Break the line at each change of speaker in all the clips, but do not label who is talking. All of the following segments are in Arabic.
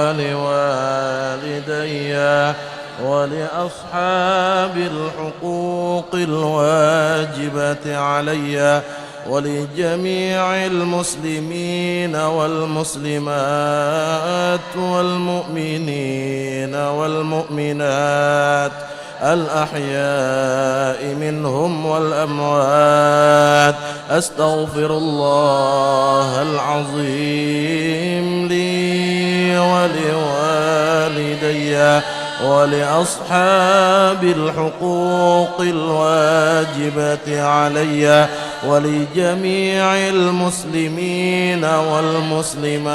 ولوالدي ولأصحاب الحقوق الواجبة علي ولجميع المسلمين والمسلمات والمؤمنين والمؤمنات الأحياء منهم والأموات. أستغفر الله العظيم لي ولوالدي ولأصحاب الحقوق الواجبة علي ولجميع المسلمين والمسلمات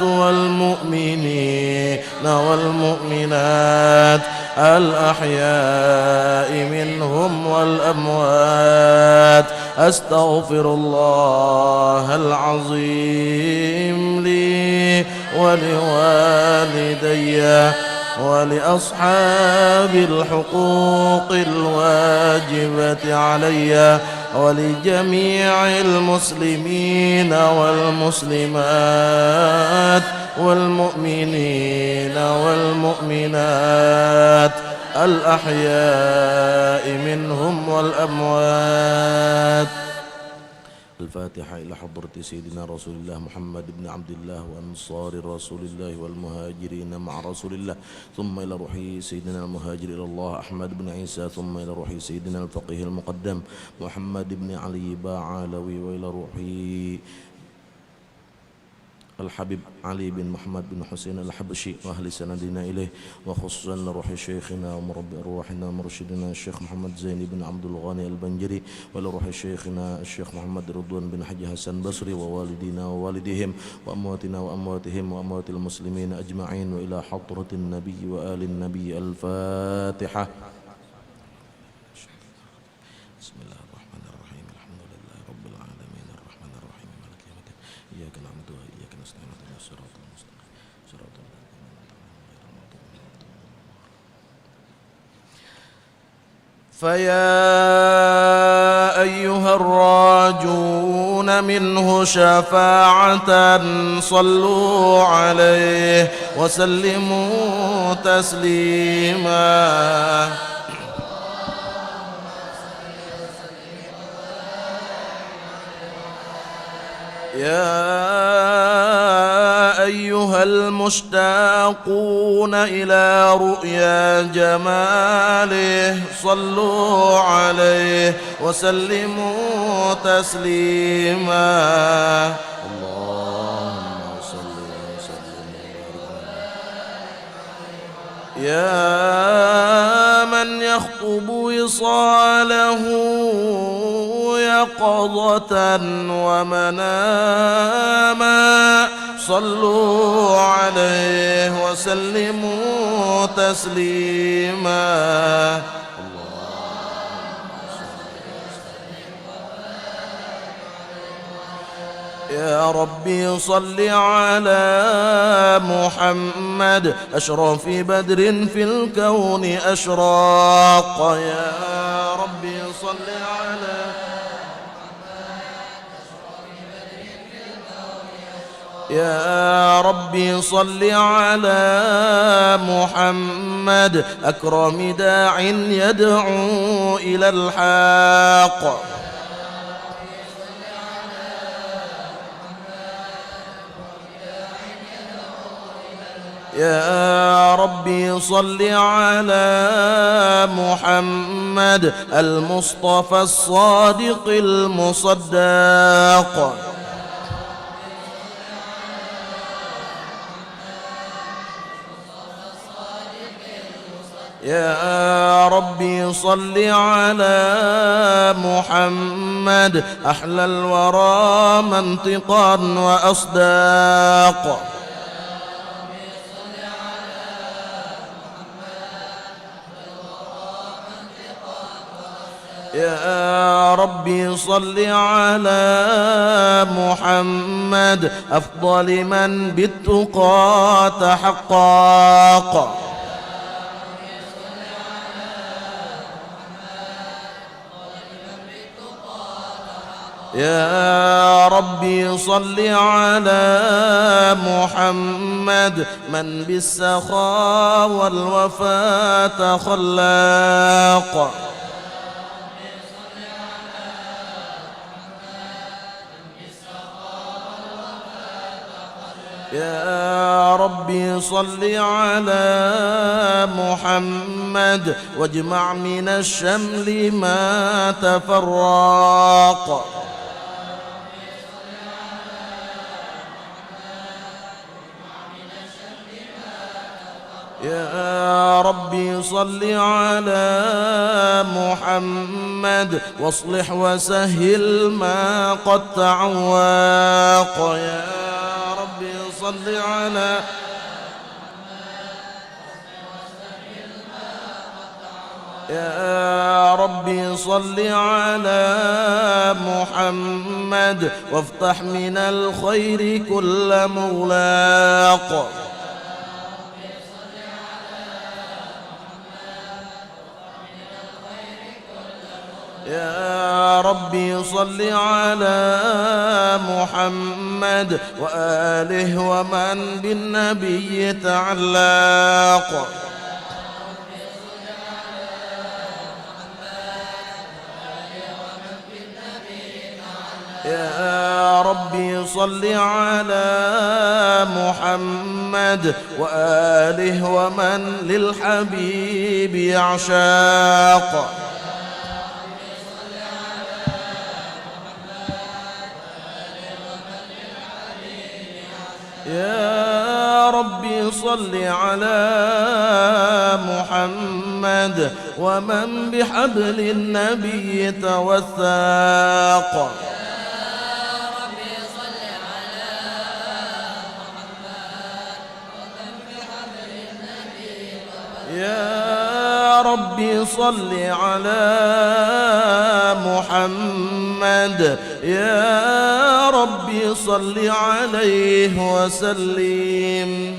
والمؤمنين والمؤمنات الأحياء منهم والأموات. أستغفر الله العظيم لي ولوالدي ولأصحاب الحقوق الواجبة علي ولجميع المسلمين والمسلمات والمؤمنين والمؤمنات الأحياء منهم والأموات. الفاتحة إلى حضرة سيدنا رسول الله محمد بن عبد الله وأنصار رسول الله والمهاجرين مع رسول الله، ثم إلى روح سيدنا المهاجر إلى الله أحمد بن عيسى، ثم إلى روح سيدنا الفقيه المقدم محمد بن علي باعلوي، وإلى روح الحبيب علي بن محمد بن حسين الحبشي وأهل سندنا إليه، وخصوصا روح شيخنا ومربي أرواحنا ومرشدنا الشيخ محمد زين بن عبد الغني البنجري، ولروح شيخنا الشيخ محمد رضوان بن حج حسن بصري، ووالدينا ووالديهم وأمواتنا وأمواتهم وأموات المسلمين أجمعين، وإلى حضرة النبي وآل النبي. الفاتحة. بسم الله الرحمن الرحيم. الحمد لله رب العالمين الرحمن الرحيم مالك يوم الدين إياك نعبد وإياك نستعين اهدنا الصراط المستقيم صراط الذين أنعمت عليهم. فيا أيها الراجون منه شفاعة صلوا عليه وسلموا تسليما. يا أيها المشتاقون إلى رؤيا جماله صلوا عليه وسلموا تسليما. اللهم صل وسلم يا من يخطب وصاله يقظة ومناما صلوا عليه وسلموا تسليما. يا ربي صل على محمد أشرف بدر في الكون أشراق. يا ربي صل على يا ربي صل على محمد أكرم داع يدعو إلى الحق. يا ربي صل على محمد المصطفى الصادق المصدق. يا ربي صل على محمد أحلى الورى منطقا وأصداق. يا ربي صل على محمد أفضل من بالتقى تحقق. يا ربي صل على محمد من بالسخاء والوفاء تخلاق. يا ربي صل على محمد واجمع من الشمل ما تفرق. يا ربي صل على محمد واصلح وسهل ما قد تعوق. يا ربي صل على يا ربي صل على محمد وافتح من الخير كل مغلاق. يا ربي صل على محمد وآله ومن بالنبي تعلق. يا ربي صل على محمد وآله ومن للحبيب يعشاق. يا ربي صل على محمد ومن بحبل النبي توثاق. يا ربي صل على محمد يا ربي صل عليه وسلم.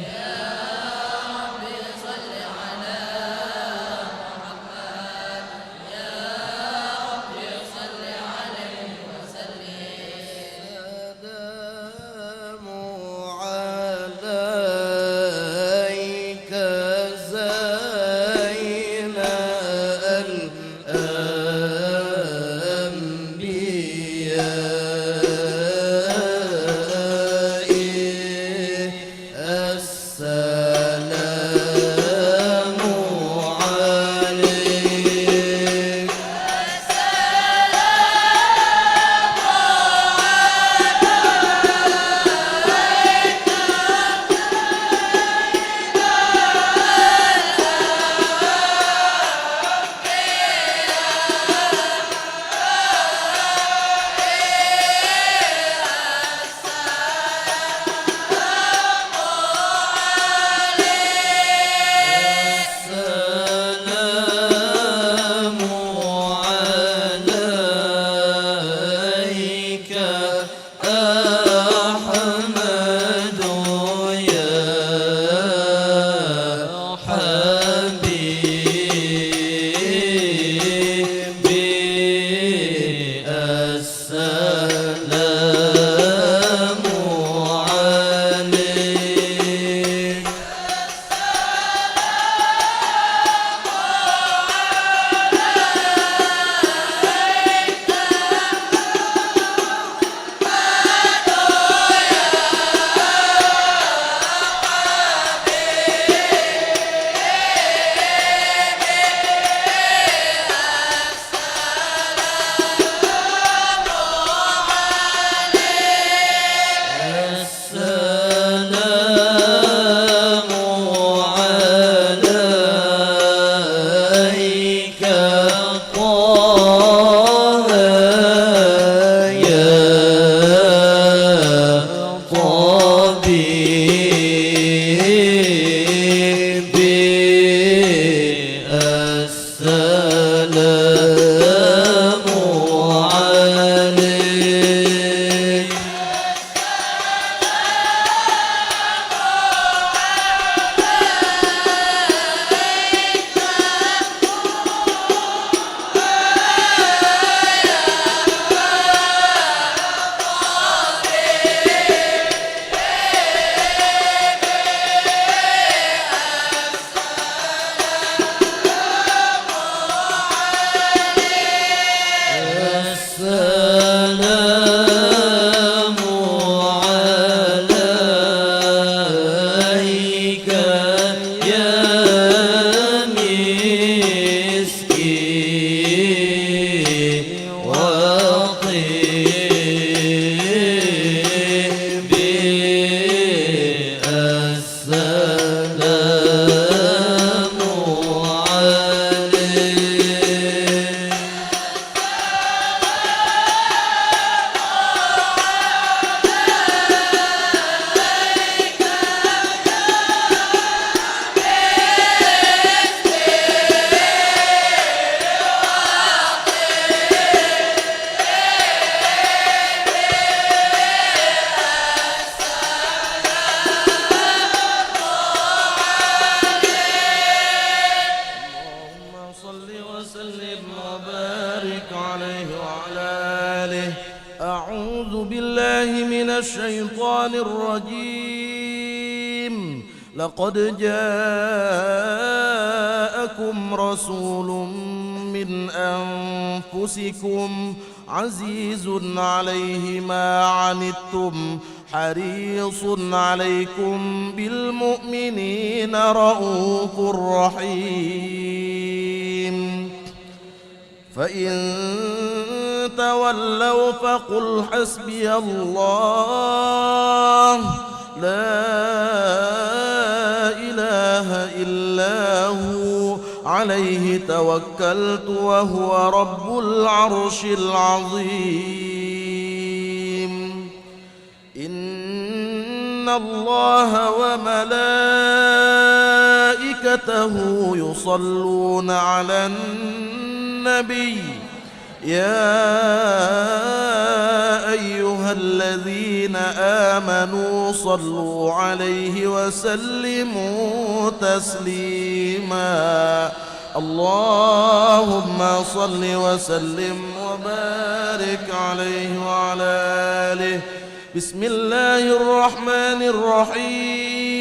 الرجيم لقد جاءكم رسول من أنفسكم عزيز عليه ما عنتم حريص عليكم بالمؤمنين رؤوف رحيم فإن تولوا فقل حسبي الله لا إله إلا هو عليه توكلت وهو رب العرش العظيم إن الله وملائكته يصلون على النبي يا أيها الذين آمنوا صلوا عليه وسلموا تسليما اللهم صل وسلم وبارك عليه وعلى آله بسم الله الرحمن الرحيم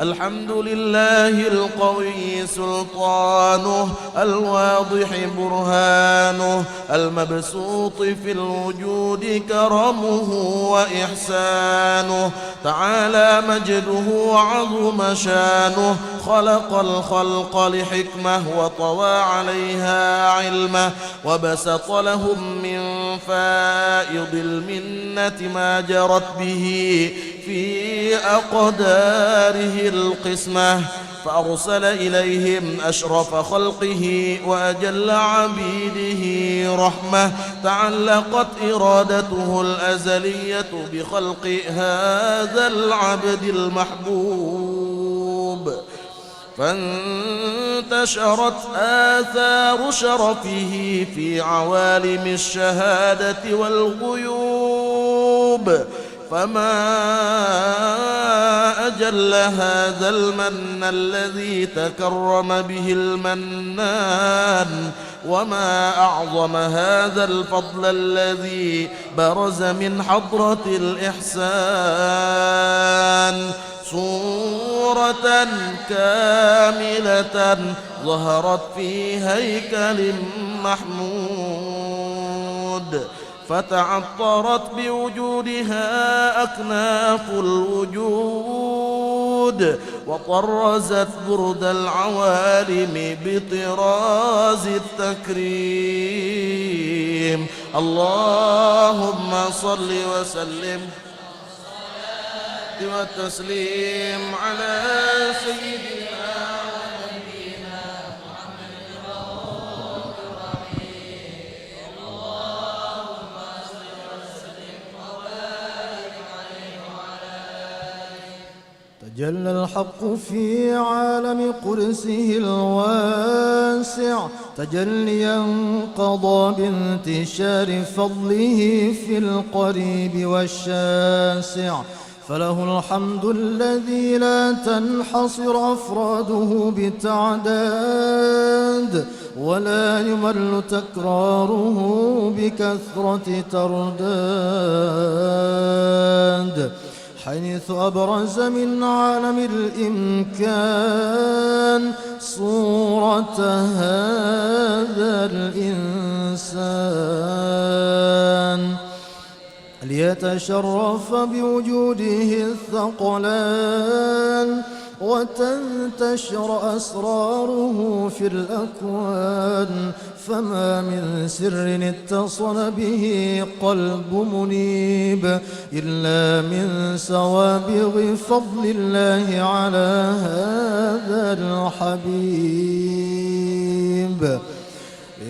الحمد لله القوي سلطانه الواضح برهانه المبسوط في الوجود كرمه وإحسانه تعالى مجده وعظم شانه خلق الخلق لحكمة وطوى عليها علمه وبسط لهم من فائض المنة ما جرت به في أقداره القسمة فأرسل إليهم أشرف خلقه وأجل عبيده رحمة تعلقت إرادته الأزلية بخلق هذا العبد المحبوب فانتشرت آثار شرفه في عوالم الشهادة والغيوب فما أجل هذا المن الذي تكرم به المنان وما أعظم هذا الفضل الذي برز من حضرة الإحسان صورة كاملة ظهرت في هيكل محمود فتعطرت بوجودها أكناف الوجود وطرزت برد العوالم بطراز التكريم اللهم صل وسلم والتسليم على سيدنا
جل الحق في عالم قدسه الواسع تجليا قضى بانتشار فضله في القريب والشاسع فله الحمد الذي لا تنحصر أفراده بتعداد ولا يمل تكراره بكثرة ترداد حيث أبرز من عالم الإمكان صورة هذا الإنسان ليتشرف بوجوده الثقلان وتنتشر أسراره في الأكوان فما من سر اتصل به قلب منيب إلا من سوابغ فضل الله على هذا الحبيب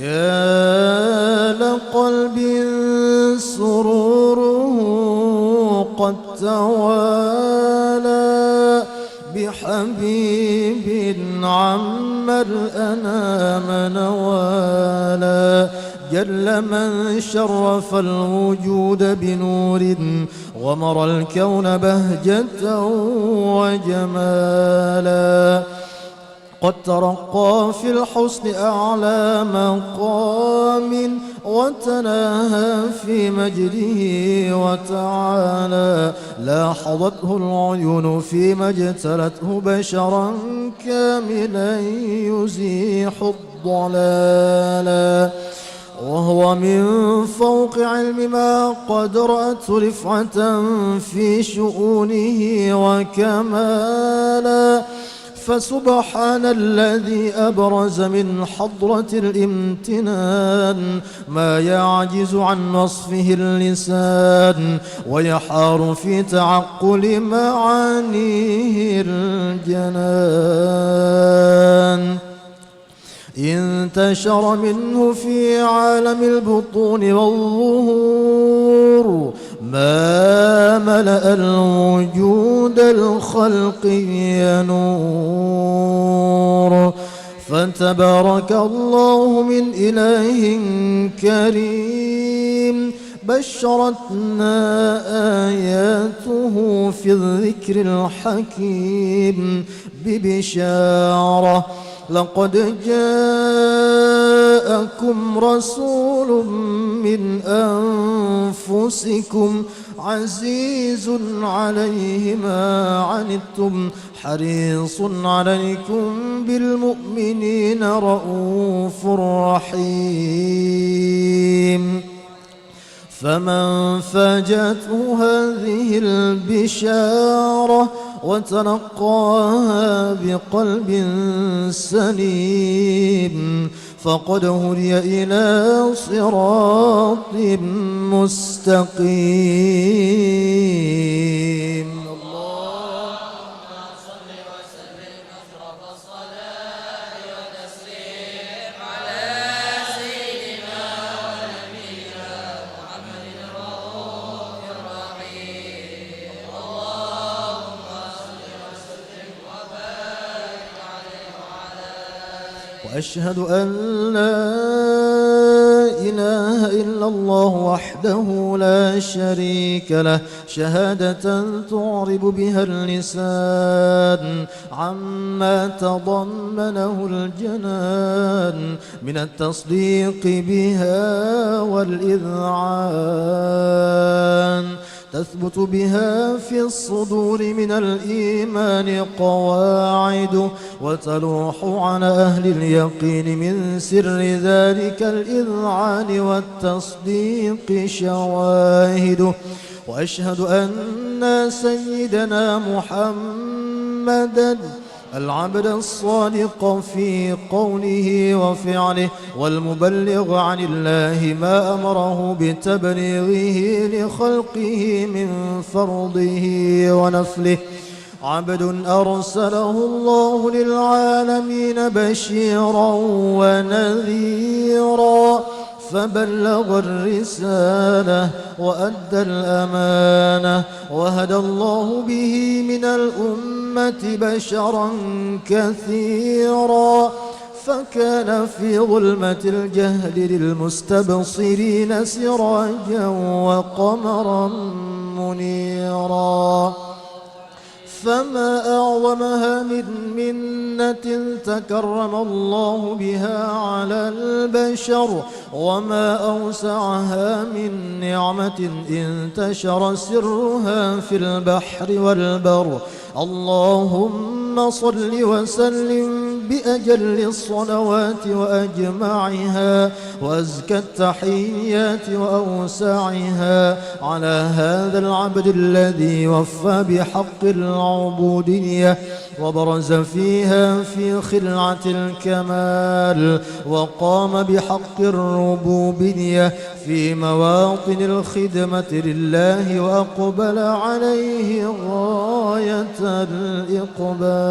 يا لقلب سروره قد توالى بحبيب عم الأنام نوالا جل من شرف الوجود بنور غمر الكون بهجة وجمالا قد ترقى في الحسن أعلى مقام وتناهى في مجده وتعالى لاحظته العيون فيما اجتلته بشرا كاملا يزيح الضلالا وهو من فوق علم ما قد رأته رفعة في شؤونه وكمالا فسبحان الذي أبرز من حضرة الامتنان ما يعجز عن وصفه اللسان ويحار في تعقل معانيه الجنان انتشر منه في عالم البطون والظهور ما ملأ الوجود الخلق ينور فتبارك الله من إله كريم بشرتنا آياته في الذكر الحكيم ببشارة لقد جاءكم رسول من أنفسكم عزيز عليه ما عنتم حريص عليكم بالمؤمنين رؤوف رحيم فمن فاجأته هذه البشارة وتلقاها بقلب سليم فقد هدي إلى صراط مستقيم. وأشهد أن لا إله إلا الله وحده لا شريك له شهادة تعرب بها اللسان عما تضمنه الجنان من التصديق بها والإذعان تثبت بها في الصدور من الإيمان قواعد وتلوح على أهل اليقين من سر ذلك الإذعان والتصديق شواهد وأشهد أن سيدنا محمدًا العبد الصادق في قوله وفعله والمبلغ عن الله ما أمره بتبليغه لخلقه من فرضه ونفله عبد أرسله الله للعالمين بشيرا ونذيرا فبلغ الرسالة وأدى الأمانة وهدى الله به من الأمة بشرا كثيرا فكان في ظلمة الجهل للمستبصرين سراجا وقمرا منيرا فما أعظمها من منة تكرم الله بها على البشر وما أوسعها من نعمة انتشر سرها في البحر والبر اللهم صل وسلم بأجل الصلوات وأجمعها وأزكى التحيات وأوسعها على هذا العبد الذي وفى بحق العبودية وبرز فيها في خلعة الكمال وقام بحق الربوبية في مواطن الخدمة لله وأقبل عليه غاية الإقبال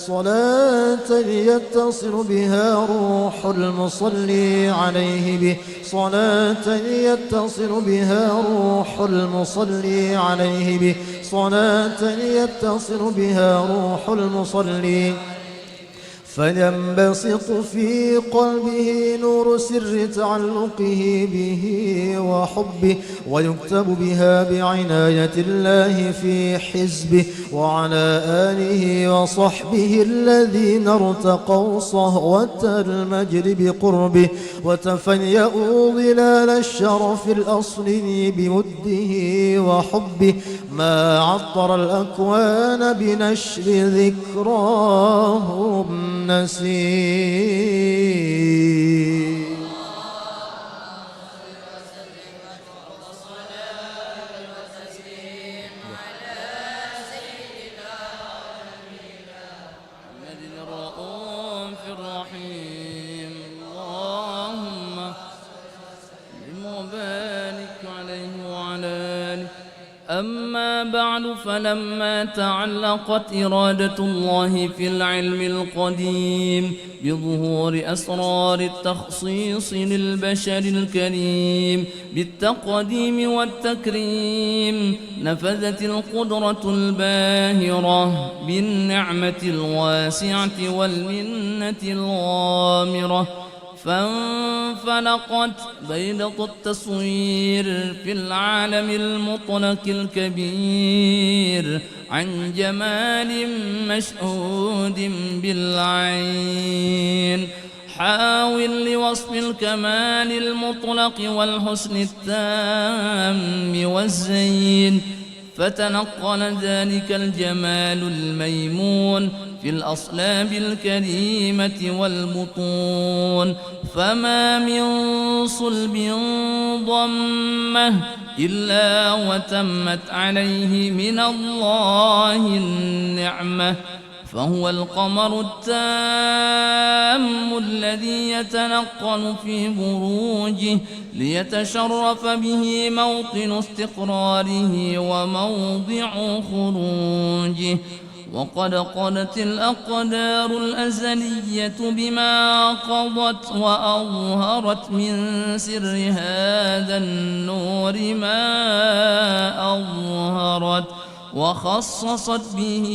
صلاة يتصل بها روح المصلي عليه به صلاة يتصل بها روح المصلي عليه به صلاة يتصل بها روح المصلي فينبسط في قلبه نور سر تعلقه به وحبه، ويكتب بها بعناية الله في حزبه، وعلى آله وصحبه الذين ارتقوا صهوة المجد بقربه، وتفيأوا ظلال الشرف الأصلي بوده وحبه، ما عطر الأكوان بنشر ذكراهم نسيم.
أما بعد، فلما تعلقت إرادة الله في العلم القديم بظهور أسرار التخصيص للبشر الكريم بالتقديم والتكريم، نفذت القدرة الباهرة بالنعمة الواسعة والمنة الغامرة، فانفلقت بيضة التصوير في العالم المطلق الكبير عن جمال مشهود بالعين، حاول لوصف الكمال المطلق والحسن التام والزين، فتنقل ذلك الجمال الميمون في الأصلاب الكريمة والبطون، فما من صلب ضمه إلا وتمت عليه من الله النعمة، فهو القمر التام الذي يتنقل في بروجه ليتشرف به موطن استقراره وموضع خروجه. وقد قضت الأقدار الأزلية بما قضت، وأظهرت من سر هذا النور ما أظهرت، وخصصت به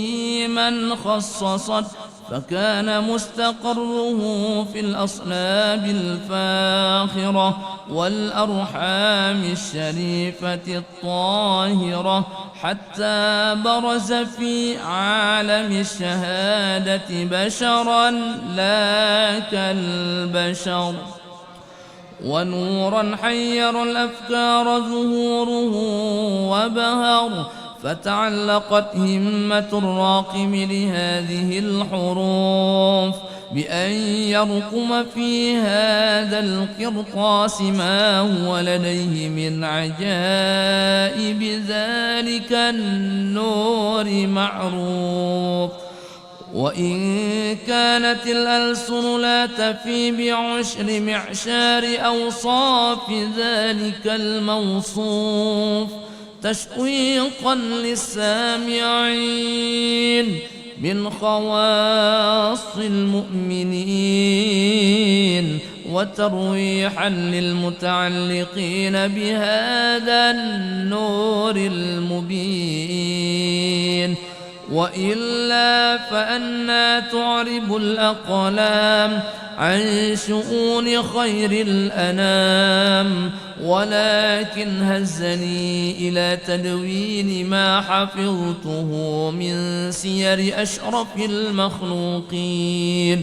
من خصصت، فكان مستقره في الأصلاب الفاخرة والأرحام الشريفة الطاهرة، حتى برز في عالم الشهادة بشرا لا كالبشر، ونورا حير الأفكار ظهوره وبهر، فتعلقت همة الراقم لهذه الحروف بأن يرقم في هذا القرطاس ما هو لديه من عجائب ذلك النور معروف. وإن كانت الألسن لا تفي بعشر معشار أوصاف ذلك الموصوف تشويقا للسامعين من خواص المؤمنين، وترويحا للمتعلقين بهذا النور المبين، وإلا فأنى تعرب الأقلام عن شؤون خير الأنام، ولكن هزني إلى تدوين ما حفظته من سير أشرف المخلوقين،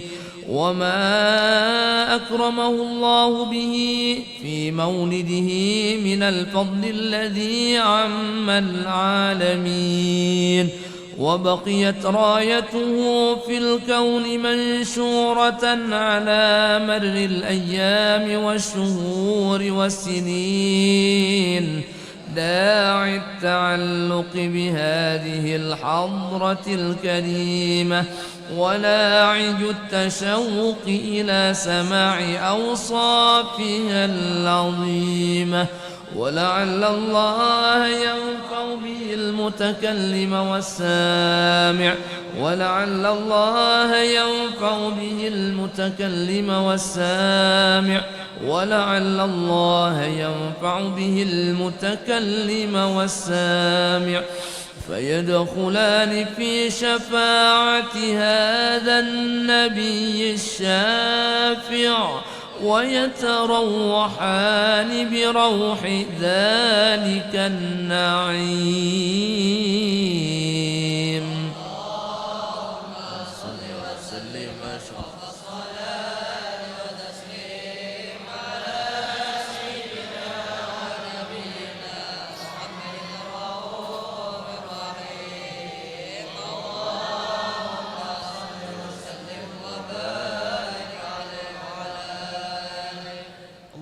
وما أكرمه الله به في مولده من الفضل الذي عم العالمين، وبقيت رايته في الكون منشورة على مر الأيام والشهور والسنين، داعي التعلق بهذه الحضرة الكريمة، ولاعج التشوق إلى سماع أوصافها العظيمة، ولعل الله ينفع به المتكلم والسامع، ولعل الله ينفع به المتكلم والسامع، ولعل الله ينفع به المتكلم والسامع. فيدخلان في شفاعة هذا النبي الشافع ويتروحان بروح ذلك النعيم.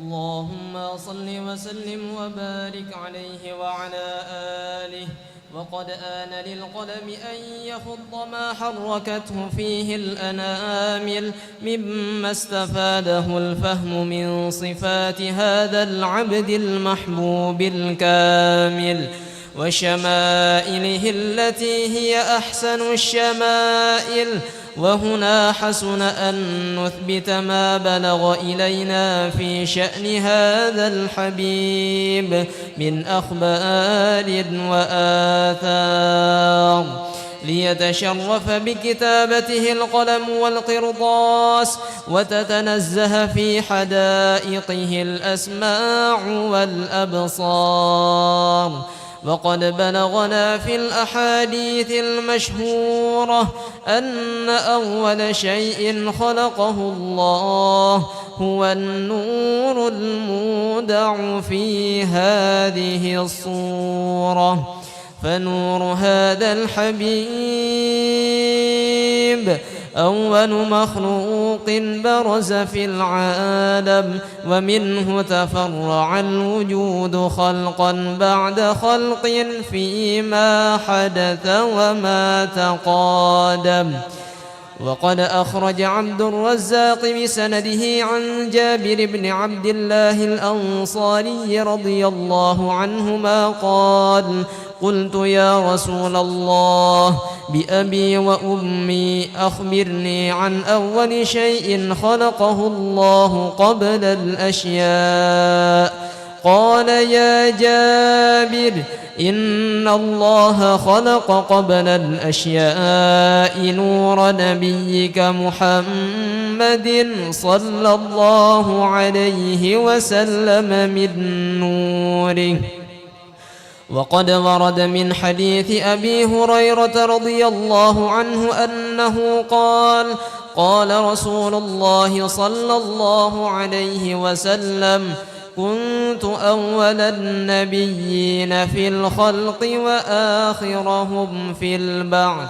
اللهم صل وسلم وبارك عليه وعلى آله. وقد آن للقلم أن يخض ما حركته فيه الأنامل مما استفاده الفهم من صفات هذا العبد المحبوب الكامل وشمائله التي هي أحسن الشمائل. وهنا حسن أن نثبت ما بلغ إلينا في شأن هذا الحبيب من أخبار وآثار ليتشرف بكتابته القلم والقرطاس وتتنزه في حدائقه الأسماع والأبصار. وقد بلغنا في الأحاديث المشهورة أن أول شيء خلقه الله هو النور المودع في هذه الصورة. فنور هذا الحبيب أول مخلوق برز في العالم ومنه تفرع الوجود خلقا بعد خلق فيما حدث وما تقادم. وقد أخرج عبد الرزاق بسنده عن جابر بن عبد الله الأنصاري رضي الله عنهما قال: قلت يا رسول الله بأبي وأمي أخبرني عن أول شيء خلقه الله قبل الأشياء. قال: يا جابر إن الله خلق قبل الأشياء نور نبيك محمد صلى الله عليه وسلم من نوره. وقد ورد من حديث أبي هريرة رضي الله عنه أنه قال: قال رسول الله صلى الله عليه وسلم: كنت أول النبيين في الخلق وآخرهم في البعث.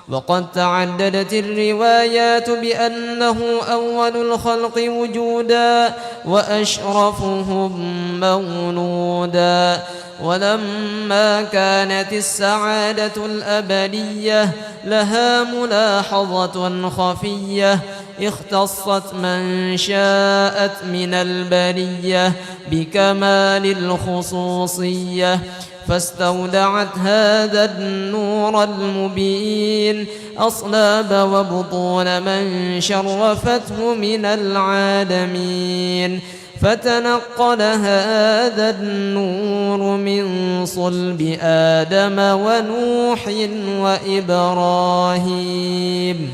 وقد تعددت الروايات بأنه أول الخلق وجودا وأشرفهم مولودا. ولما كانت السعادة الأبدية لها ملاحظة خفية اختصت من شاءت من البرية بكمال الخصوصية، فاستودعت هذا النور المبين أصلاب وبطون من شرفته من العالمين، فتنقل هذا النور من صلب آدم ونوح وإبراهيم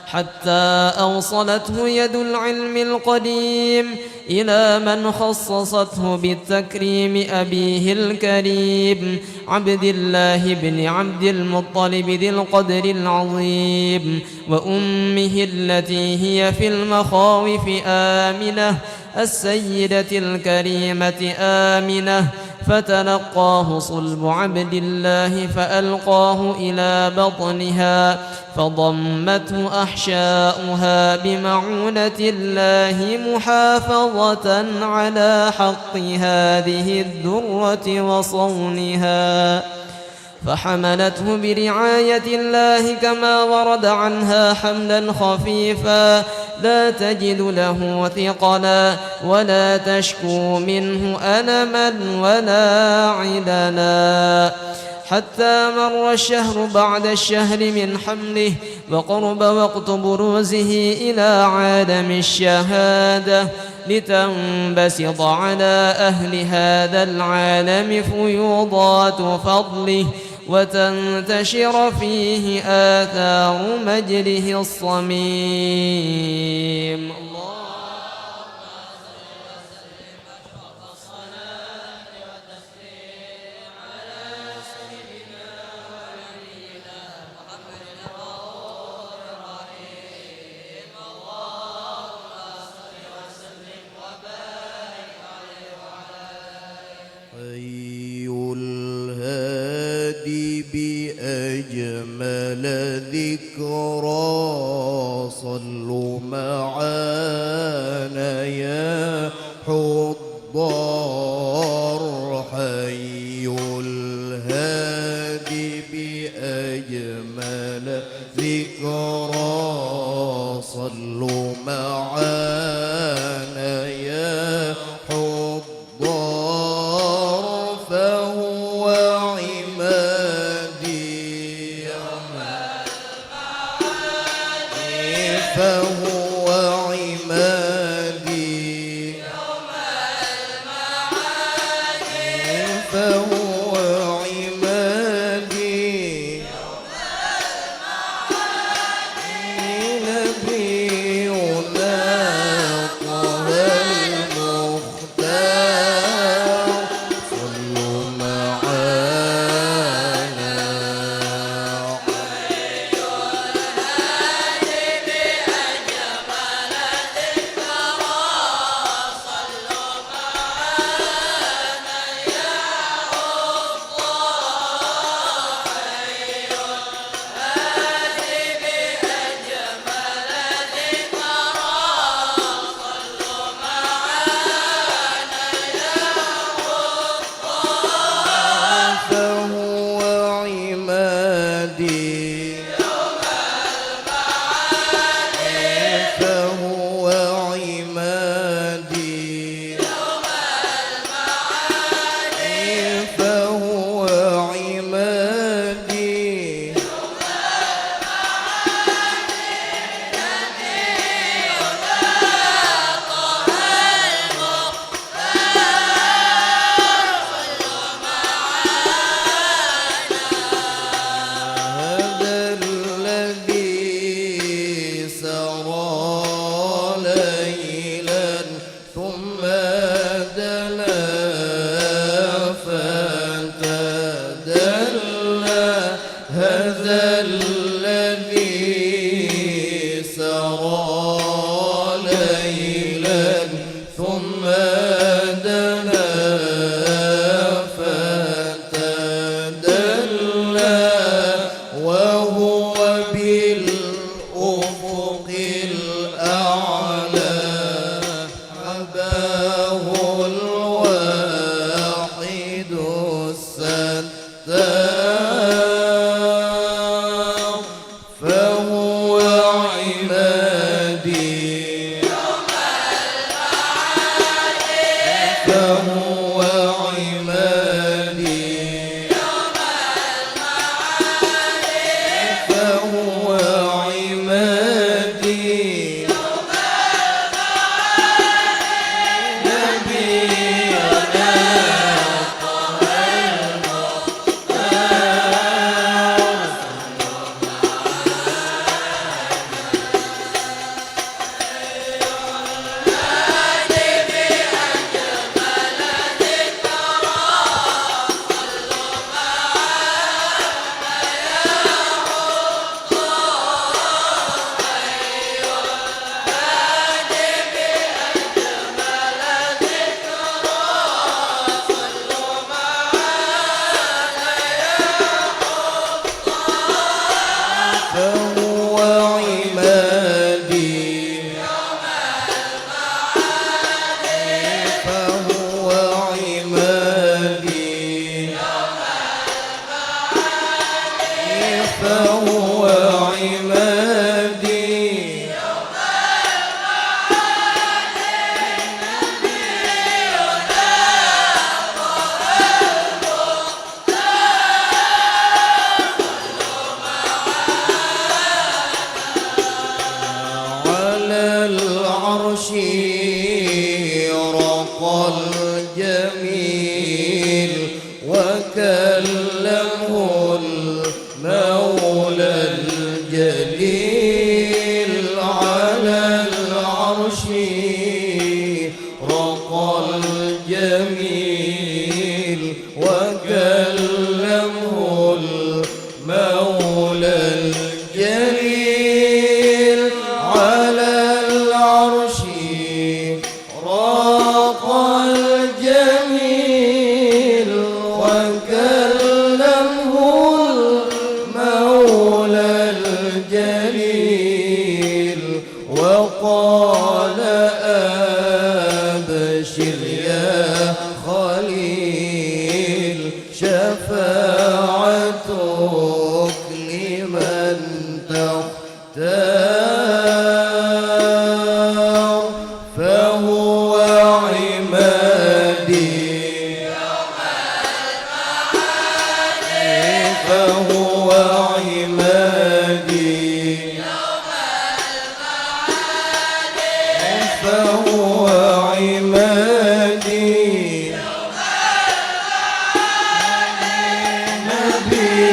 حتى أوصلته يد العلم القديم إلى من خصصته بالتكريم أبيه الكريم عبد الله بن عبد المطلب ذي القدر العظيم، وأمه التي هي في المخاوف آمنة السيدة الكريمة آمنة، فتلقاه صلب عبد الله فألقاه إلى بطنها فضمته أحشاؤها بمعونة الله محافظة على حق هذه الذرة وصونها، فحملته برعاية الله كما ورد عنها حملا خفيفا لا تجد له ثقلا ولا تشكو منه ألما ولا علنا، حتى مر الشهر بعد الشهر من حمله وقرب وقت بروزه إلى عالم الشهادة لتنبسط على أهل هذا العالم فيوضات فضله وتنتشر فيه آثار مجره الصميم.
حي الهادي بأجمل ذكرى صلوا معانا يا حضار. حي الهادي بأجمل ذكرى صلوا معانا يا حضار. فهو عمادي يوم المعادي، فهو عمادي يوم المعادي، فهو عمادي يوم المعادي. نبينا طه المختار صلوا معانا. فهو عمادي يوم المعادي، فهو عمادي يوم المعادي، فهو عمادي يوم هذا الذي سرى ليلا ثم دنا فتدلى. هذا الذي سرى ليلا ثم دنا فتدلى. وهو بالأفق الأعلى حباه الواحد الستار. فهو عمادي يوم المعادي، فهو عمادي يوم المعادي، فهو عمادي يوم المعادي. نبينا طه المختار فهو عمادي يوم المعادي، فهو عمادي يوم المعادي، فهو عمادي يوم على العرش رق الجميل وكلمه مولى الجليل على العرش رقى الجميل وكلمه المولى الجليل على العرش رقى الجميل وكلمه المولى الجليل وقال أبشر يا خليل شفاعتك لمن تختار فهو عمادي فهو عمادي فهو عمادي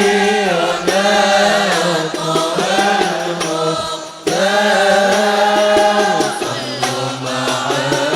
نبينا طه المختار صلوا معنا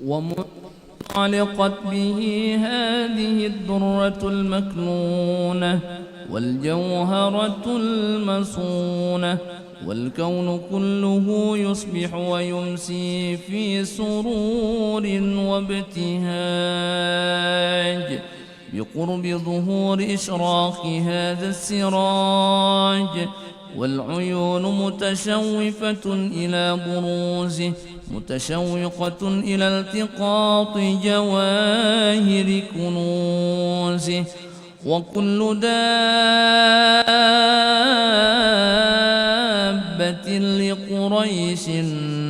ومعلقت به هذه الدرة المكنونة والجوهرة المصونة، والكون كله يصبح ويمسي في سرور وابتهاج بقرب ظهور إشراق هذا السراج، والعيون متشوفة إلى بروزه متشوقة إلى التقاط جواهر كنوزه. وكل دابة لقريش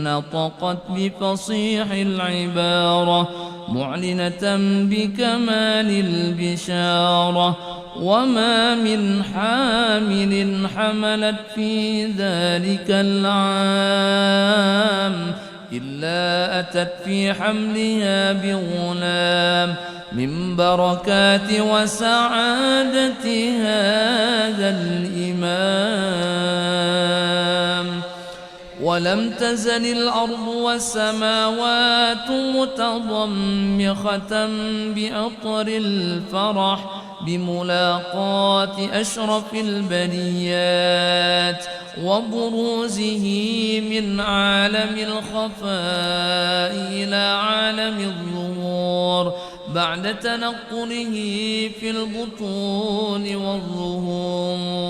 نطقت بفصيح العبارة معلنة بكمال البشارة، وما من حامل حملت في ذلك العام إلا أتت في حملها بغلام من بركات وسعادة هذا الإمام. ولم تزل الأرض والسماوات متضمخة بأطر الفرح بملاقاة أشرف البريات وبروزه من عالم الخفاء إلى عالم الظهور بعد تنقله في البطون والظهور.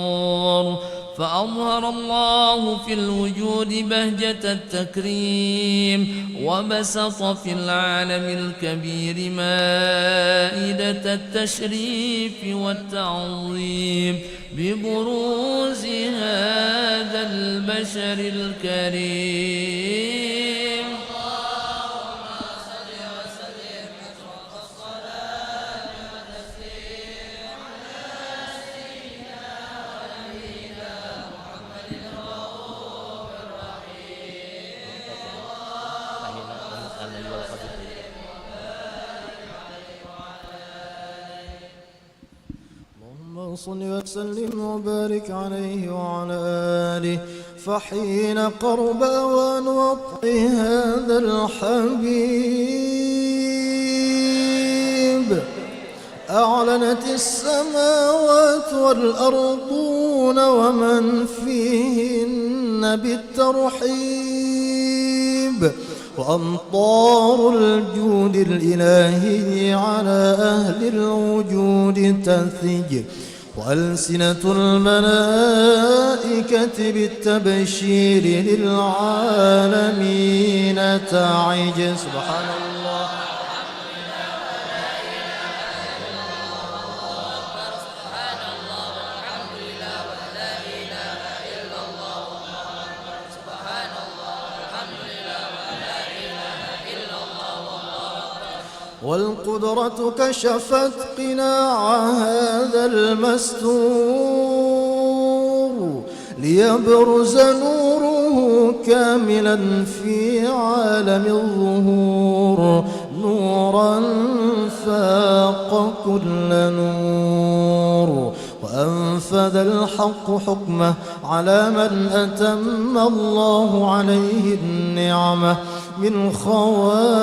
فأظهر الله في الوجود بهجة التكريم، وبسط في العالم الكبير مائدة التشريف والتعظيم ببروز هذا البشر الكريم.
صل وسلم وبارك عليه وعلى آله. فحين قرب أوان وطئ هذا الحبيب أعلنت السماوات والأرضون ومن فيهن بالترحيب، وأمطار الجود الإلهي على أهل الوجود تثج، وألسنة الملائكة بالتبشير للعالمين تعج. سبحان الله. والقدرة كشفت قناع هذا المستور ليبرز نوره كاملا في عالم الظهور، نورا فاق كل نور. وأنفذ الحق حكمه على من أتم الله عليه النعمة من خواص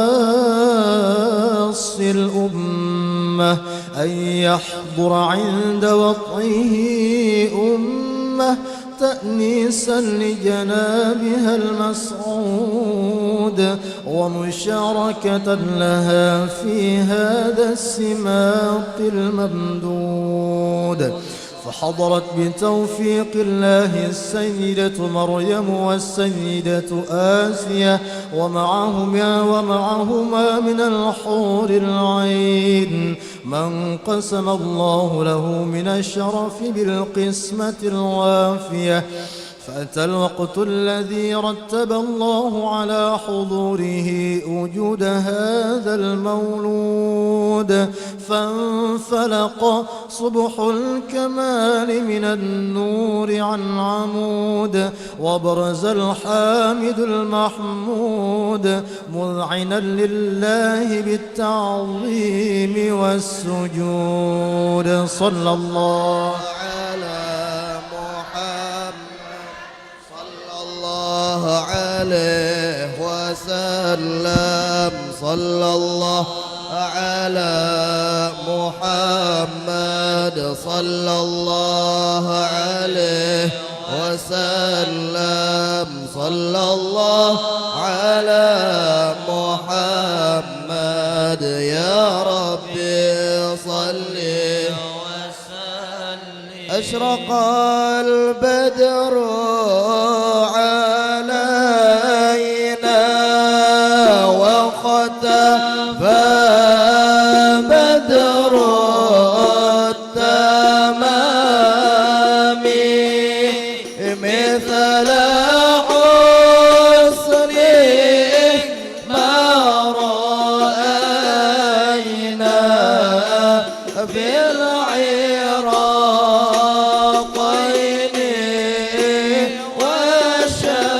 الأمة، أن يحضر عند وطئه أمة تأنيسا لجنابها المسعود، ومشاركة لها في هذا السماق الممدود. فحضرت بتوفيق الله السيدة مريم والسيدة آسيا ومعهما من الحور العين من قسم الله له من الشرف بالقسمة الوافية. فأتى الوقت الذي رتب الله على حضوره وجود هذا المولود، فانفلق صبح الكمال من النور عن عمود، وبرز الحامد المحمود مذعنا لله بالتعظيم والسجود. صلى الله
عليه وسلم.
صلى الله على محمد صلى الله عليه وسلم صلى الله على محمد يا ربي صل وسلم أشرق البدر علينا وختف بدر التمام مثل حسنه ما رأينا في العراقين والشام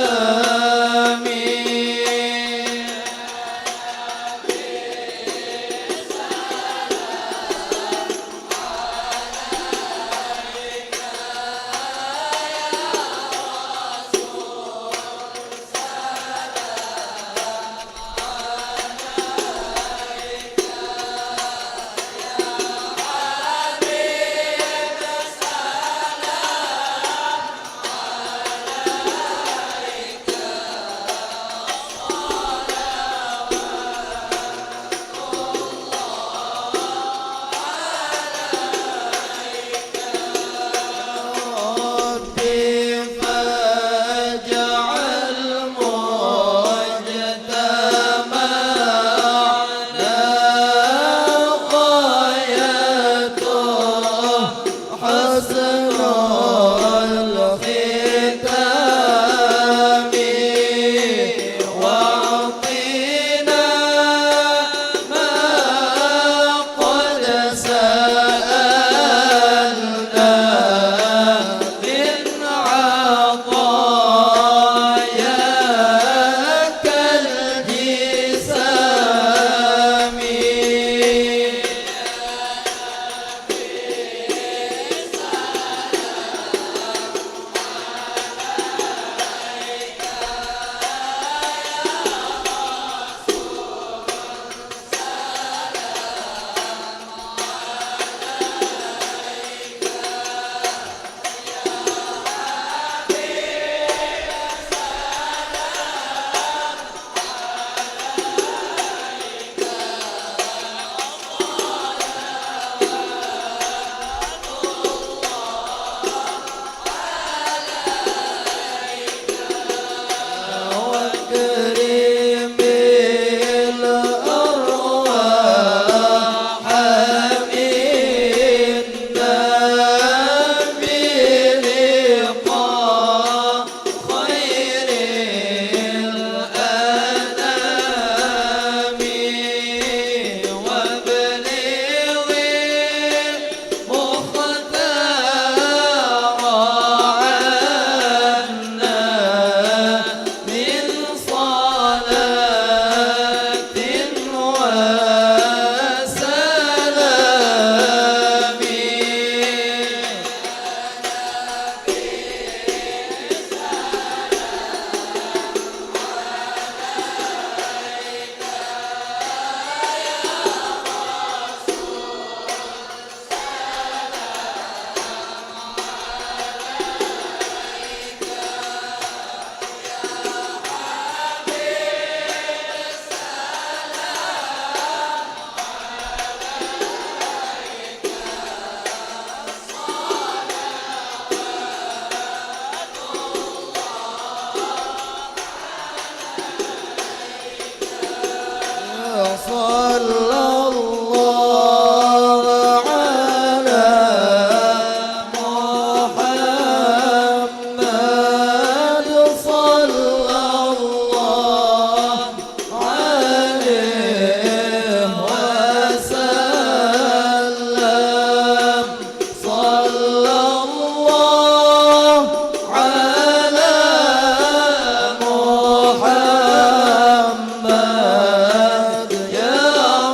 محمد يا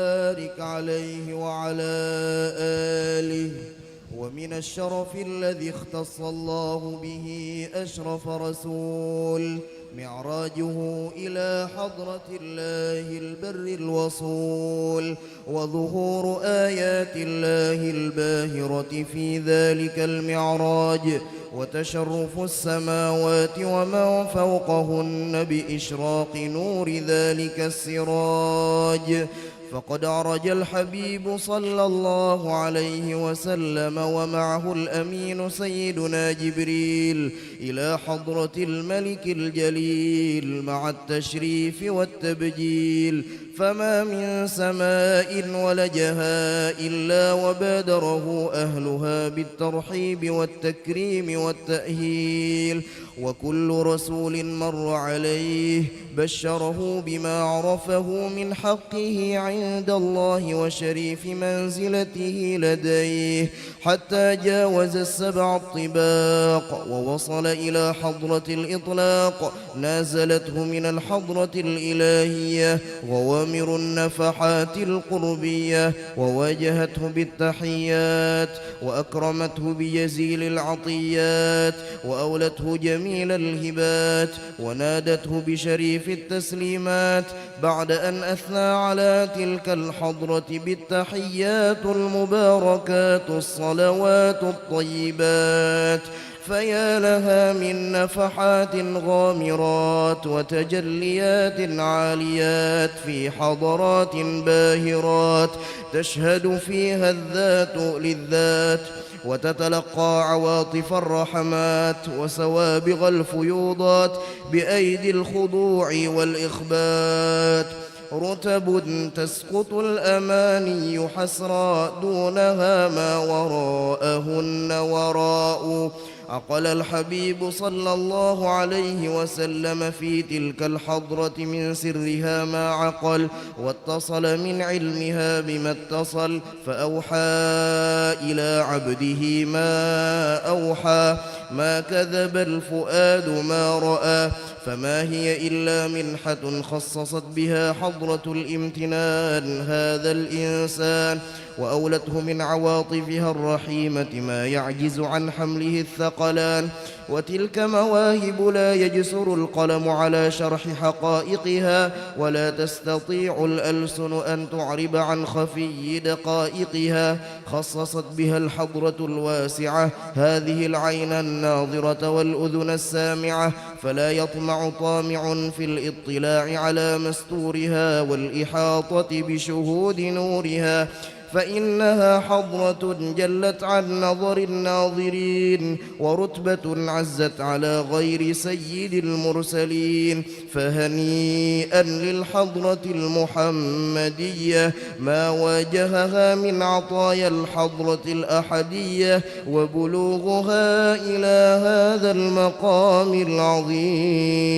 وبارك عليه وعلى آله. ومن الشرف الذي اختص الله به أشرف رسول معراجه إلى حضرة الله البر الوصول، وظهور آيات الله الباهرة في ذلك المعراج، وتشرف السماوات وما فوقهن بإشراق نور ذلك السراج. فقد عرج الحبيب صلى الله عليه وسلم ومعه الأمين سيدنا جبريل إلى حضرة الملك الجليل مع التشريف والتبجيل، فما من سماء ولجها إلا وبادره أهلها بالترحيب والتكريم والتأهيل، وكل رسول مر عليه بشره بما عرفه من حقه عند الله وشريف منزلته لديه، حتى جاوز السبع الطباق ووصل إلى حضرة الإطلاق. نازلته من الحضرة الإلهية غوامر النفحات القربية، وواجهته بالتحيات، وأكرمته بجزيل العطيات، وأولته جميل الهبات، ونادته بشريف التسليمات، بعد أن أثنى على تلك الحضرة بالتحيات المباركات الصلوات الطيبات. فيا لها من نفحات غامرات وتجليات عاليات في حضرات باهرات، تشهد فيها الذات للذات، وتتلقى عواطف الرحمات وسوابغ الفيوضات بأيدي الخضوع والإخبات. رتب تسقط الأماني حسرا، دونها ما وراءهن وراء. عقل الحبيب صلى الله عليه وسلم في تلك الحضرة من سرها ما عقل، واتصل من علمها بما اتصل، فأوحى إلى عبده ما أوحى. ما كذب الفؤاد ما رأى، فما هي إلا منحة خصصت بها حضرة الامتنان هذا الإنسان، وأولته من عواطفها الرحيمة ما يعجز عن حمله الثقلان. وتلك مواهب لا يجسر القلم على شرح حقائقها، ولا تستطيع الألسن أن تعرب عن خفي دقائقها. خصصت بها الحضرة الواسعة هذه العين الناظرة والأذن السامعة، فلا يطمع طامع في الاطلاع على مستورها والإحاطة بشهود نورها، فإنها حضرة جلت عن نظر الناظرين، ورتبة عزت على غير سيد المرسلين. فهنيئا للحضرة المحمدية ما واجهها من عطايا الحضرة الأحدية، وبلوغها إلى هذا المقام العظيم.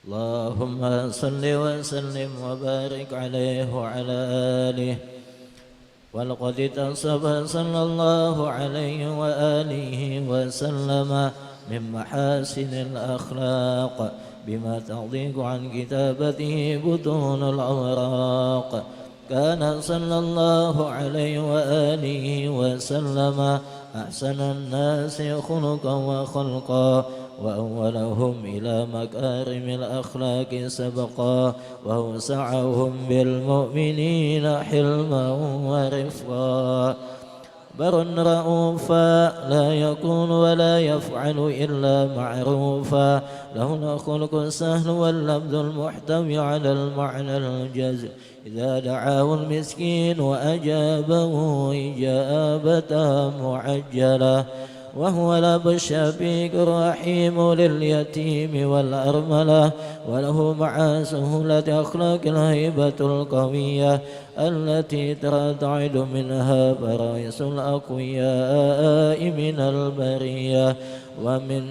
اللهم صل وسلم وبارك عليه وعلى آله. ولقد اتصف صلى الله عليه وآله وسلم من محاسن الأخلاق بما تضيق عن كتابته بطون الأوراق. كان صلى الله عليه وآله وسلم أحسن الناس خلقا وخلقا، وأولهم إلى مكارم الأخلاق سبقا، وأوسعهم بالمؤمنين حلما ورفقا. بر رؤوفا لا يكون ولا يفعل إلا معروفا، له الخلق السهل واللفظ المحتوي على المعنى الجزل، إذا دعاه المسكين وأجابه إجابة معجلة. وهو الأب الشفيق الرحيم لليتيم والأرملة، وله مع سهولة أخلاق الهيبة القوية التي ترتعد منها فرائس الأقوياء من البرية. ومن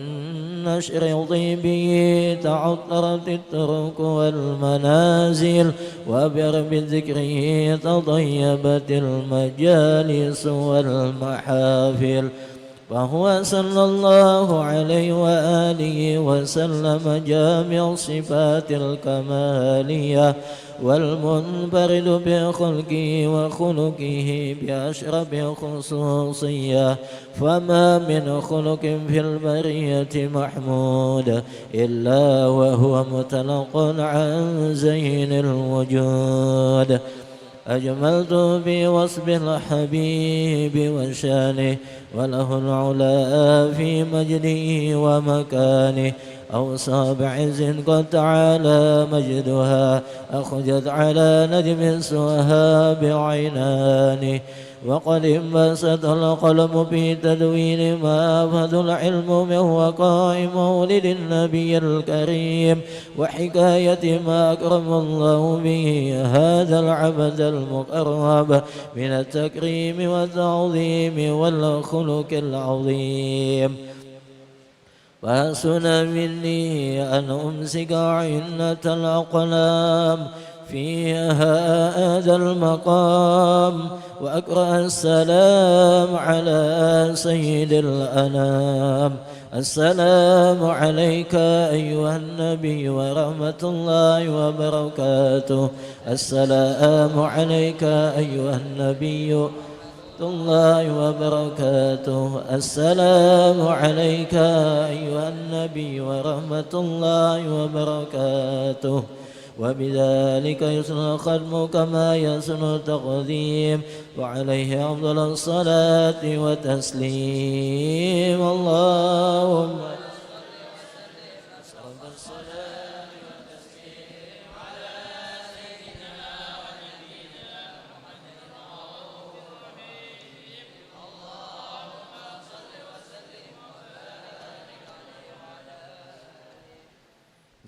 نشر طيبه تعطرت الطرق والمنازل وبرب ذكره تطيبت المجالس والمحافل فهو صلى الله عليه وآله وسلم جامع صفات الكمالية والمنفرد بخلقه وخلقه بأشرف خصوصية فما من خلق في البرية محمود إلا وهو متلق عن زين الوجود أجملت بوصف الحبيب وشانه وله العلا في مجده ومكانه أوصى بعز قد تعالى مجدها أخجت على ندم سوها بعينانه وقد انبسط القلم في تدوين ما أفاد العلم من وقاء مولد النبي الكريم وحكاية ما أكرم الله به هذا العبد المقرب من التكريم والتعظيم والخلق العظيم فحسن مني أن أمسك عنة الأقلام في هذا المقام وأقرأ السلام على سيد الأنام السلام عليك أيها النبي ورحمة الله وبركاته السلام عليك أيها النبي الله وبركاته السلام عليك أيها النبي ورحمة الله وبركاته وبذلك يسن الختم كما يسن التقديم وعليه أفضل الصلاة وتسليم اللهم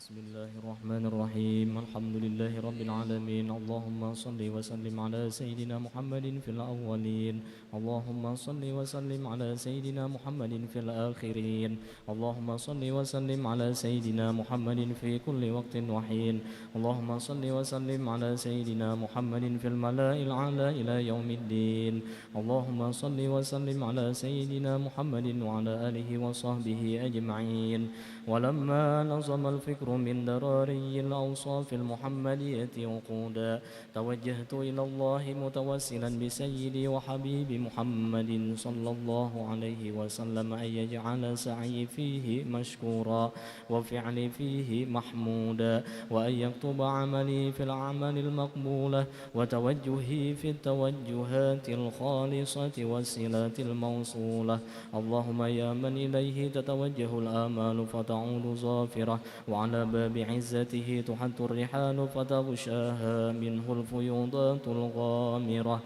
بسم الله الرحمن الرحيم الحمد لله رب العالمين اللهم صل وسلم على سيدنا محمد في الأولين اللهم صل وسلم على سيدنا محمد في الآخرين اللهم صل وسلم على سيدنا محمد في كل وقت وحين اللهم صل وسلم على سيدنا محمد في الملأ الأعلى إلى يوم الدين اللهم صل وسلم على سيدنا محمد وعلى آله وصحبه أجمعين ولما نظم الفكر من دراري الأوصاف المحمدية وقودا توجهت إلى الله متوسلا بسيدي وحبيبي محمد صلى الله عليه وسلم أن يجعل سعي فيه مشكورا وفعلي فيه محمودا وأن يكتب عملي في الأعمال المقبولة وتوجهي في التوجهات الخالصة والصلات الموصولة اللهم يا من إليه تتوجه الآمال فتعود ظافرة وعلى باب عزته تحت الرحال فتغشاها منه الفيوضات الغامرة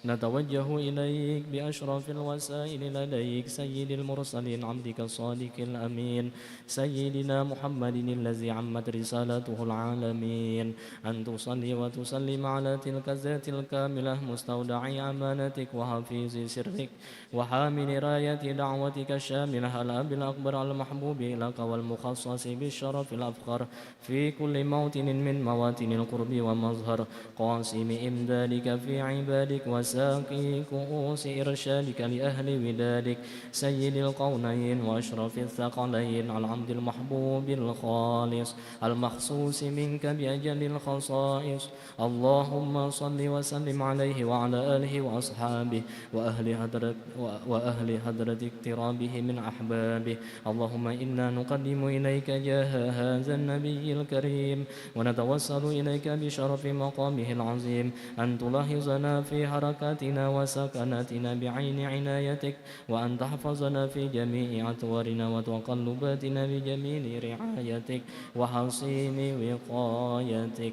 نتوجه إليك بأشرف الوسائل لديك سيد المرسلين عبدك الصادق الأمين سيدنا محمد الذي عمت رسالته العالمين أن تصلي وتسلم على تلك الذات الكاملة مستودع أمانتك وحفيظ سرك وحامل راية دعوتك الشاملة الأب الأكبر المحبوب لك والمخصص بالشرف الأفخر في كل موطن من مواطن القرب ومظهر قاسم إمدادك في عبادك ساقي كؤوس إرشادك لأهل ودادك سيد القونين وأشرف الثقلين العبد المحبوب الخالص المخصوص منك بأجل الخصائص اللهم صل وسلم عليه وعلى آله وأصحابه وأهل حضرة اقترابه من أحبابه اللهم إنا نقدم إليك جاه هذا النبي الكريم ونتوسل إليك بشرف مقامه العظيم أن تلاحظنا في حركاتنا وسكناتنا بعين عنايتك وأن تحفظنا في جميع أطوارنا وتقلباتنا بجميل رعايتك وحصين وقايتك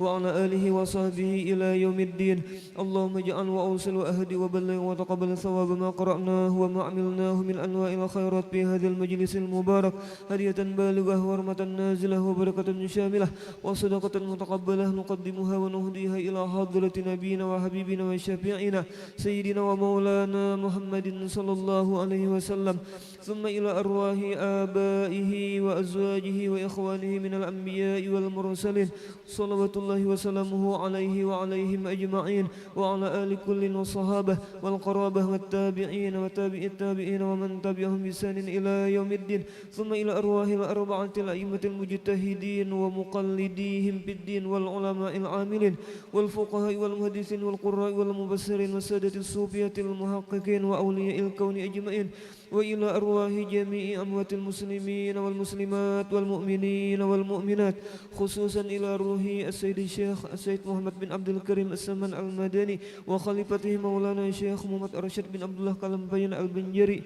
وعلى آله وصحبه إلى يوم الدين. اللهم اجعل وأوصل وأهدي وبلغ وتقبل ثواب ما قرأناه وما عملناه من أنواع الخيرات في هذا المجلس المبارك هدية بالغة ورحمة نازلة وبركة شاملة وصدقة متقبلة نقدمها ونهديها إلى حضرة نبينا وحبيبنا وشفيعنا سيدنا ومولانا محمد صلى الله عليه وسلم، ثم إلى أرواح آبائه وأزواجه وإخوانه من الأنبياء والمرسلين صلوات الله وسلامه عليه وعليهم أجمعين، وعلى آل كل والصحابة والقرابة والتابعين وتابع التابعين ومن تبعهم بإحسان إلى يوم الدين، ثم إلى أرواح الأربعة الأئمة المجتهدين ومقلديهم في الدين والعلماء العاملين والفقهاء والمحدثين والقراء والمبصرين والسادة الصوفية المحققين وأولياء الكون أجمعين، وإلى أرواح جميع أموات المسلمين والمسلمات والمؤمنين والمؤمنات، خصوصا إلى روح السيد الشيخ السيد محمد بن عبد الكريم السمن المدني وخليفته مولانا الشيخ محمد أرشد بن عبد الله كلمبين البنجري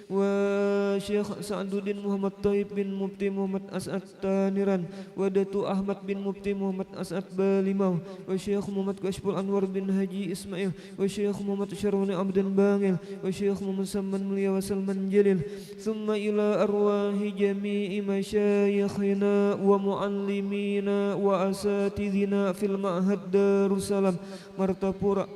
وشيخ سعد الدين محمد طيب بن مفتي محمد أسعد تانيران ودatu أحمد بن مفتي محمد أسعد بالمau وشيخ محمد كشف الأنوار بن هجي إسماعيل وشيخ محمد شروني عبد باغل وشيخ محمد سلمان مليا وسلمان جليل، ثم إلى أرواح جميع مشايخنا ومعلمينا وأساتذنا في المعهد دار السلام مرتapura،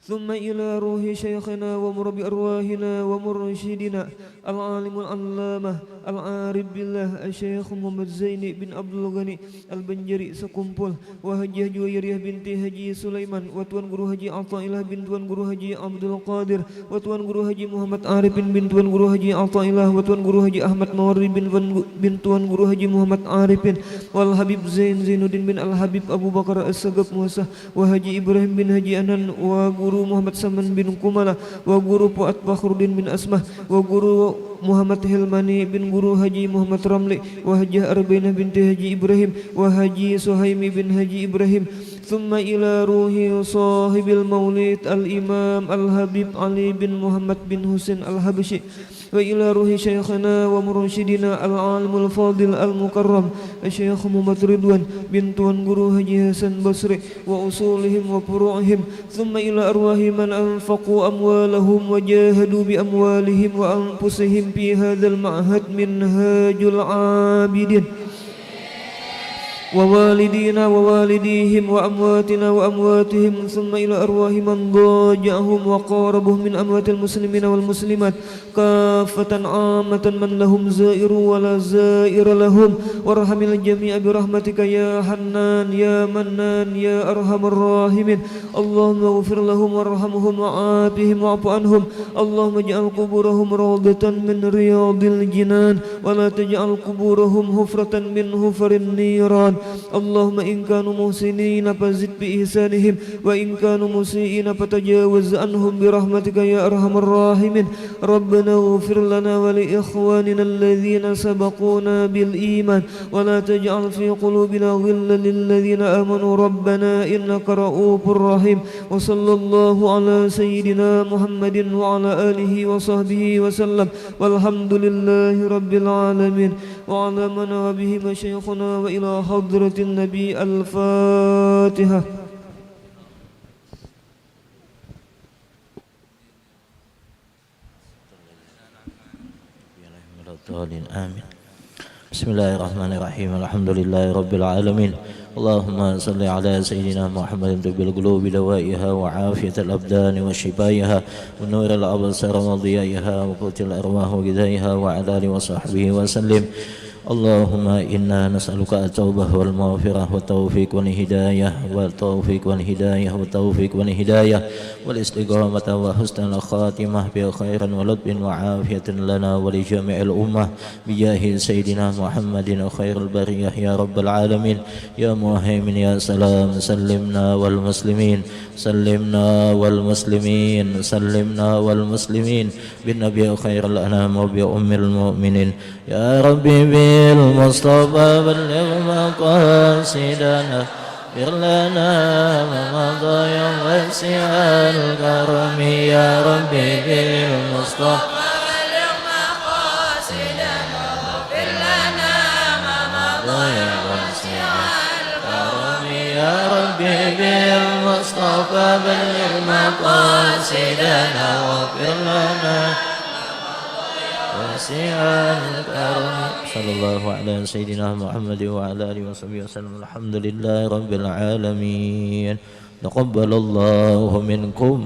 ثم إلى روح شيخنا ومربي أرواحنا ومرشدنا العالم العلامة العارف بالله الشيخ محمد زيني بن عبد الغني البنجري sekumpul, وهجيه جويرية بنت هجي سليمان وتوان guru haji Athaillah bin tuan guru haji Abdul Qadir وتوان guru haji Muhammad Arifin bin tuan guru haji Athaillah وتوان guru haji Ahmad Mawardi bin tuan guru haji Muhammad Arifin wal Habib Zainuddin bin Al Habib Abu Bakar As-Sagaf Musa wa Haji Ibrahim bin Haji Anan wa guru Muhammad Saman bin Kumala wa guru Fuad Fakhruddin bin Asmah wa guru Muhammad Hilmani bin guru Haji Muhammad Ramli wa Hajjah Arbainah binti Haji Ibrahim wa Haji Suhaimi bin Haji Ibrahim, ثم إلى روح صاحب المولد الإمام الحبيب علي بن محمد بن حسين الحبشي وإلى روح شيخنا ومرشدنا العالم الفاضل المكرم الشيخ محمد رضوان بن tuan guru Haji Hasan Basri وأصولهم وفروعهم، ثم إلى أرواح من أنفقوا أموالهم وجاهدوا بأموالهم وأنفسهم في هذا المعهد منهاج العابدين ووالدينا ووالديهم وأمواتنا وأمواتهم، ثم إلى أرواح من ضاجعهم وقاربهم من أموات المسلمين والمسلمات كافة عامة من لهم زائر ولا زائر لهم، وارحم الجميع برحمتك يا حنان يا منان يا أرحم الراحمين، اللهم اغفر لهم وارحمهم وعافهم واعف عنهم، اللهم اجعل قبورهم روضة من رياض الجنان ولا تجعل قبورهم حفرة من حفر النيران، اللهم إن كانوا محسنين فزد بإحسانهم وإن كانوا مسيئين فتجاوز عنهم برحمتك يا أرحم الراحمين، ربنا اغفر لنا ولإخواننا الذين سبقونا بالإيمان ولا تجعل في قلوبنا غلا للذين آمنوا ربنا إنك رؤوف رحيم، وصلى الله على سيدنا محمد وعلى آله وصحبه وسلم والحمد لله رب العالمين، وعلى من به مشايخنا وإلى حضرة النبي الفاتحة.
آمين. بسم الله الرحمن الرحيم، الحمد لله رب العالمين، اللهم صل على سيدنا محمد طب القلوب دوائها وعافية الأبدان وشفائها ونور الأبصار وضيائها وقوت الأرواح وغذائها وعلى آله وصحبه وسلم. اللهم إنا نسألك التوبة والمغفرة والتوفيق والهداية والاستقامة وحسن الخاتمة بخير ولطف وعافية لنا ولجميع الأمة بجاه سيدنا محمد خير البرية يا رب العالمين، يا مهيمن يا سلام سلمنا والمسلمين بالنبي خير الأنام وبأم المؤمنين، يا ربي بالمصطفى بلغ مقاصدنا اغفر لنا ما مضى يوم واسع الكرم، يا ربي بالمصطفى بلغ مقاصدنا اغفر لنا ما مضى يوم واسع الكرم، حبيبي المصطفى بلغ مقاصدنا واغفر لنا واسع الكرم صلى الله على سيدنا محمد وعلى آله وصحبه وسلم. الحمد لله رب العالمين. تقبل الله منكم